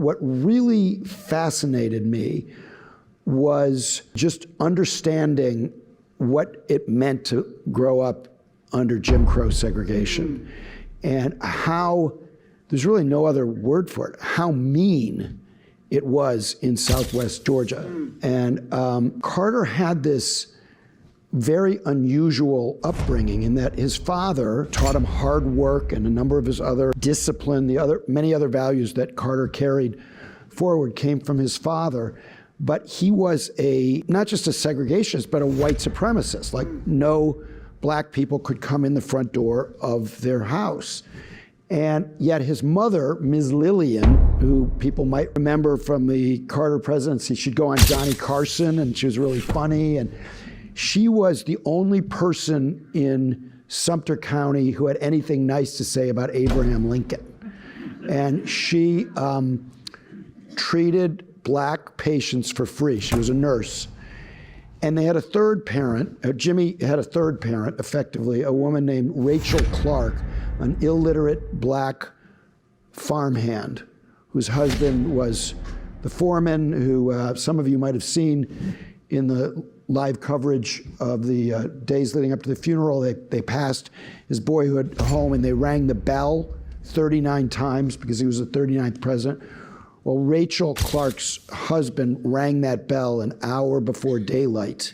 what really fascinated me was just understanding what it meant to grow up under Jim Crow segregation and how, there's really no other word for it, how mean it was in Southwest Georgia. And Carter had this very unusual upbringing in that his father taught him hard work and a number of his other discipline, many other values that Carter carried forward came from his father. But he was not just a segregationist, but a white supremacist. Like no black people could come in the front door of their house. And yet his mother, Ms. Lillian, who people might remember from the Carter presidency, she'd go on Johnny Carson and she was really funny. And she was the only person in Sumter County who had anything nice to say about Abraham Lincoln. And she treated black patients for free. She was a nurse. And they had a third parent. Jimmy had a third parent, effectively, a woman named Rachel Clark, an illiterate black farmhand whose husband was the foreman who some of you might have seen in the live coverage of the days leading up to the funeral. They passed his boyhood home and they rang the bell 39 times because he was the 39th president. Well, Rachel Clark's husband rang that bell an hour before daylight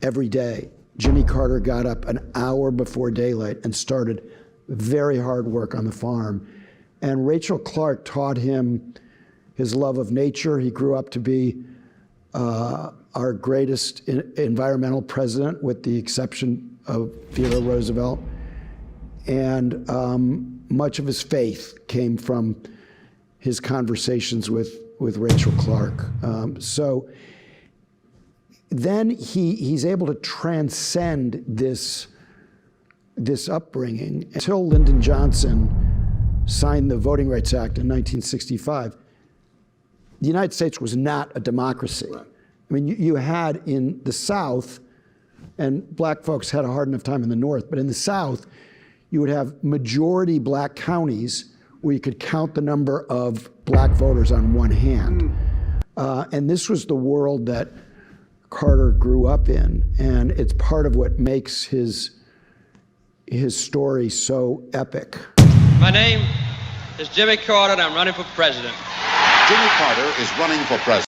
every day. Jimmy Carter got up an hour before daylight and started very hard work on the farm. And Rachel Clark taught him his love of nature. He grew up to be our greatest environmental president, with the exception of Theodore Roosevelt. And much of his faith came from his conversations with Rachel Clark. So then he's able to transcend this upbringing until Lyndon Johnson signed the Voting Rights Act in 1965. The United States was not a democracy. Right. I mean, you had in the South, and black folks had a hard enough time in the North, but in the South, you would have majority black counties where you could count the number of black voters on one hand. And this was the world that Carter grew up in, and it's part of what makes his story so epic. My name is Jimmy Carter, and I'm running for president. Jimmy Carter is running for president.